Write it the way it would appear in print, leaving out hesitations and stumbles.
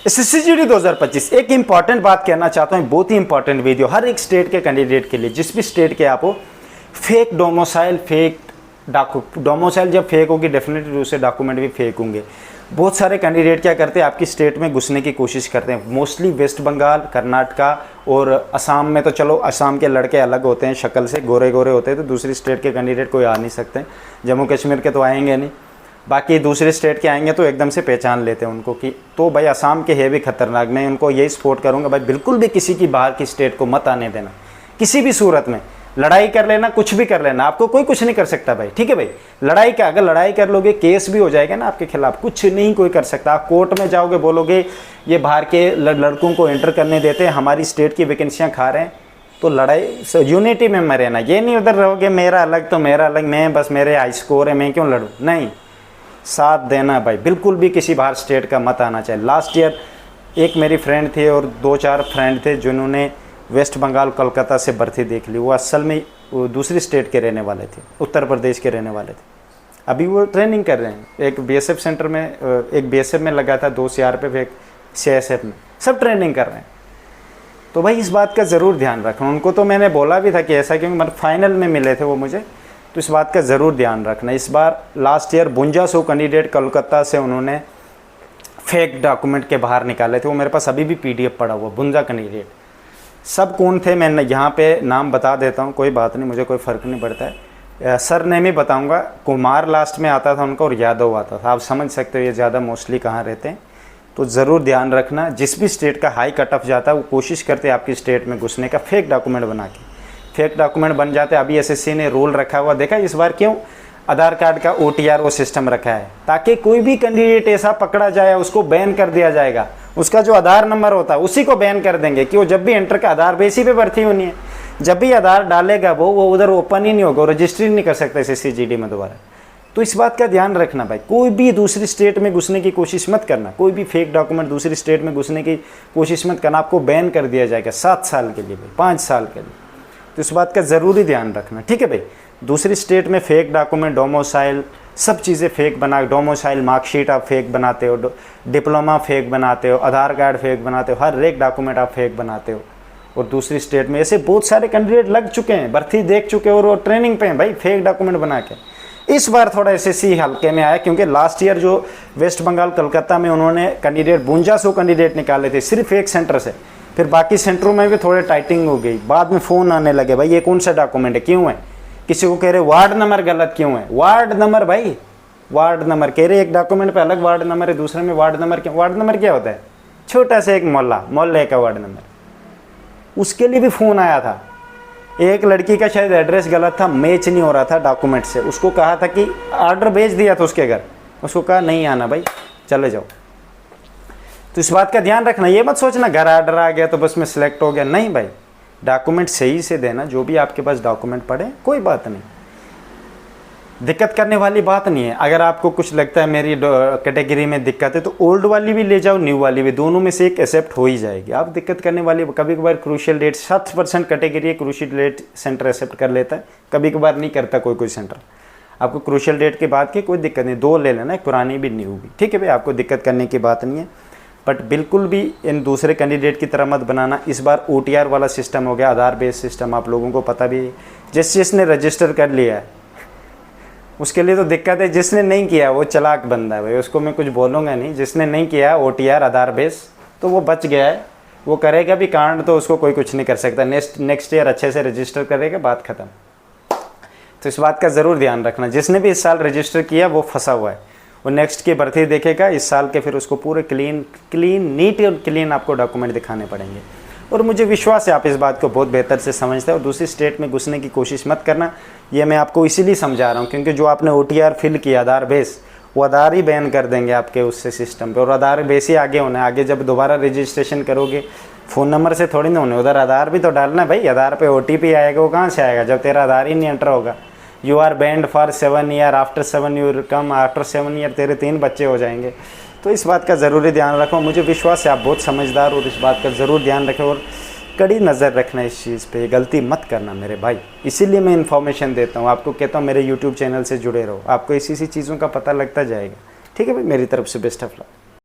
SSC-GD 2025 एक important बात कहना चाहता हूँ, बहुत ही इंपॉर्टेंट वीडियो हर एक स्टेट के कैंडिडेट के लिए, जिस भी स्टेट के आप हो। फेक डोमिसाइल, फेक डोमिसाइल जब फेक होगी डेफिनेटली उससे डॉक्यूमेंट भी फेक होंगे। बहुत सारे कैंडिडेट क्या करते हैं, आपकी स्टेट में घुसने की कोशिश करते हैं। मोस्टली वेस्ट बंगाल, कर्नाटका और असम में तो चलो असम के लड़के अलग होते हैं, शक्ल से गोरे गोरे होते हैं, तो दूसरी स्टेट के कैंडिडेट कोई आ नहीं सकते। जम्मू कश्मीर के तो आएंगे नहीं, बाकी दूसरे स्टेट के आएंगे तो एकदम से पहचान लेते हैं उनको कि तो भाई असम के है भी खतरनाक। मैं उनको यही सपोर्ट करूंगा भाई, बिल्कुल भी किसी की बाहर की स्टेट को मत आने देना, किसी भी सूरत में। लड़ाई कर लेना, कुछ भी कर लेना, आपको कोई कुछ नहीं कर सकता भाई, ठीक है भाई। लड़ाई का अगर लड़ाई कर लोगे केस भी हो जाएगा ना आपके खिलाफ, कुछ नहीं कोई कर सकता। आप कोर्ट में जाओगे, बोलोगे ये बाहर के लड़कों को एंटर करने देते हैं, हमारी स्टेट की वैकेंसियाँ खा रहे हैं, तो लड़ाई यूनिटी में मरे ना। ये नहीं उधर रहोगे मेरा अलग तो मेरा अलग, मैं बस मेरे हाई स्कोर है मैं क्यों लड़ूँ, नहीं, साथ देना भाई। बिल्कुल भी किसी बाहर स्टेट का मत आना चाहिए। लास्ट ईयर एक मेरी फ्रेंड थे और 2-4 फ्रेंड थे जिन्होंने वेस्ट बंगाल कोलकाता से भर्ती देख ली। वो असल में वो दूसरी स्टेट के रहने वाले थे, उत्तर प्रदेश के रहने वाले थे। अभी वो ट्रेनिंग कर रहे हैं, एक BSF सेंटर में, एक BSF में लगा था, 2 CRPF, एक CSF में, सब ट्रेनिंग कर रहे हैं। तो भाई इस बात का ज़रूर ध्यान रखना। उनको तो मैंने बोला भी था कि ऐसा, क्योंकि मतलब फाइनल में मिले थे वो मुझे, तो इस बात का ज़रूर ध्यान रखना। इस बार लास्ट ईयर 52 कैंडिडेट कोलकाता से उन्होंने फेक डॉक्यूमेंट के बाहर निकाले थे। वो मेरे पास अभी भी PDF पड़ा हुआ, 52 कैंडिडेट। सब कौन थे मैं यहाँ पे नाम बता देता हूँ, कोई बात नहीं, मुझे कोई फ़र्क नहीं पड़ता है। सर नेम ही बताऊँगा, कुमार लास्ट में आता था उनका और यादव आता था। आप समझ सकते हो ये ज़्यादा मोस्टली कहाँ रहते हैं। तो ज़रूर ध्यान रखना, जिस भी स्टेट का हाई कट ऑफ जाता है वो कोशिश करते हैं आपकी स्टेट में घुसने का, फेक डॉक्यूमेंट बना के। फेक डॉक्यूमेंट बन जाते हैं। अभी SSC ने रूल रखा हुआ, देखा इस बार क्यों आधार कार्ड का OTR वो सिस्टम रखा है, ताकि कोई भी कैंडिडेट ऐसा पकड़ा जाए उसको बैन कर दिया जाएगा। उसका जो आधार नंबर होता है उसी को बैन कर देंगे कि वो जब भी एंटर का आधार बेसी पे भर्ती होनी है, जब भी आधार डालेगा वो उधर ओपन ही नहीं होगा, रजिस्ट्री नहीं कर सकता SSC-GD में दोबारा। तो इस बात का ध्यान रखना भाई, कोई भी दूसरी स्टेट में घुसने की कोशिश मत करना। कोई भी फेक डॉक्यूमेंट दूसरी स्टेट में घुसने की कोशिश मत करना, आपको बैन कर दिया जाएगा 7 साल के लिए भाई, 5 साल के लिए। तो इस बात का ज़रूरी ध्यान रखना, ठीक है भाई। दूसरी स्टेट में फेक डॉक्यूमेंट, डोमिसाइल, सब चीज़ें फेक बना, डोमिसाइल मार्कशीट आप फेक बनाते हो, डिप्लोमा फेक बनाते हो, आधार कार्ड फेक बनाते हो, हर एक डॉक्यूमेंट आप फेक बनाते हो। और दूसरी स्टेट में ऐसे बहुत सारे कैंडिडेट लग चुके हैं, भर्ती देख चुके हैं और वो ट्रेनिंग पे हैं भाई, फेक डॉक्यूमेंट बना के। इस बार थोड़ा SSC हल्के में आया, क्योंकि लास्ट ईयर जो वेस्ट बंगाल कलकत्ता में उन्होंने कैंडिडेट 52 कैंडिडेट निकाले थे सिर्फ एक सेंटर से। फिर बाकी सेंटरों में भी थोड़े टाइटिंग हो गई, बाद में फ़ोन आने लगे भाई ये कौन सा डॉक्यूमेंट है, क्यों है। किसी को कह रहे वार्ड नंबर गलत क्यों है, वार्ड नंबर भाई, वार्ड नंबर कह रहे, एक डॉक्यूमेंट पे अलग वार्ड नंबर है, दूसरे में वार्ड नंबर क्यों। वार्ड नंबर क्या होता है, छोटा सा एक मोहल्ले का वार्ड नंबर। उसके लिए भी फ़ोन आया था। एक लड़की का शायद एड्रेस गलत था, मैच नहीं हो रहा था डॉक्यूमेंट से, उसको कहा था कि ऑर्डर भेज दिया था उसके घर, उसको कहा नहीं आना भाई, चले जाओ। तो इस बात का ध्यान रखना, ये मत सोचना घर ऑर्डर आ गया तो बस मैं सिलेक्ट हो गया, नहीं भाई, डॉक्यूमेंट सही से देना। जो भी आपके पास डॉक्यूमेंट पड़े कोई बात नहीं, दिक्कत करने वाली बात नहीं है। अगर आपको कुछ लगता है मेरी कैटेगरी में दिक्कत है तो ओल्ड वाली भी ले जाओ, न्यू वाली भी, दोनों में से एक एक्सेप्ट हो ही जाएगी। आप दिक्कत करने वाली, कभी कभार क्रूशियल डेट 60% कैटेगरी है, क्रूशियल डेट सेंटर एक्सेप्ट कर लेता है, कभी कभार नहीं करता कोई सेंटर। आपको क्रूशियल डेट के बाद की कोई दिक्कत नहीं, 2 ले लेना, एक पुरानी भी न्यू भी, ठीक है भाई, आपको दिक्कत करने की बात नहीं है। बट बिल्कुल भी इन दूसरे कैंडिडेट की तरह मत बनाना। इस बार OTR वाला सिस्टम हो गया, आधार बेस्ड सिस्टम, आप लोगों को पता भी है। जिसने रजिस्टर कर लिया है उसके लिए तो दिक्कत है, जिसने नहीं किया वो चालाक बंदा है भाई, उसको मैं कुछ बोलूँगा नहीं। जिसने नहीं किया OTR आधार बेस तो वो बच गया है, वो करेगा भी कांड तो उसको कोई कुछ नहीं कर सकता। नेक्स्ट ईयर अच्छे से रजिस्टर करेगा, बात ख़त्म। तो इस बात का ज़रूर ध्यान रखना, जिसने भी इस साल रजिस्टर किया वो फंसा हुआ है, वो नेक्स्ट की भर्ती देखेगा इस साल के, फिर उसको पूरे क्लीन नीट और क्लीन आपको डॉक्यूमेंट दिखाने पड़ेंगे। और मुझे विश्वास है आप इस बात को बहुत बेहतर से समझते हैं। और दूसरी स्टेट में घुसने की कोशिश मत करना, ये मैं आपको इसीलिए समझा रहा हूँ क्योंकि जो आपने OTR फिल किया आधार बेस, वो आधार ही बैन कर देंगे आपके उससे सिस्टम पे। और आधार बेस ही आगे होना है, आगे जब दोबारा रजिस्ट्रेशन करोगे फ़ोन नंबर से थोड़ी ना होने, उधर आधार भी तो डालना है भाई। आधार पे OTP आएगा, वो कहाँ से आएगा जब तेरा आधार ही नहीं एंटर होगा। You are banned for 7 year, after 7 year come, after 7 year तेरे 3 बच्चे हो जाएंगे। तो इस बात का ज़रूरी ध्यान रखो। मुझे विश्वास है आप बहुत समझदार और इस बात का ज़रूर ध्यान रखें और कड़ी नज़र रखना इस चीज़ पे, गलती मत करना मेरे भाई। इसीलिए मैं इन्फॉर्मेशन देता हूँ आपको, कहता हूँ मेरे YouTube चैनल से जुड़े रहो, आपको इसी चीज़ों का पता लगता जाएगा। ठीक है भाई, मेरी तरफ से बेस्ट ऑफ लक।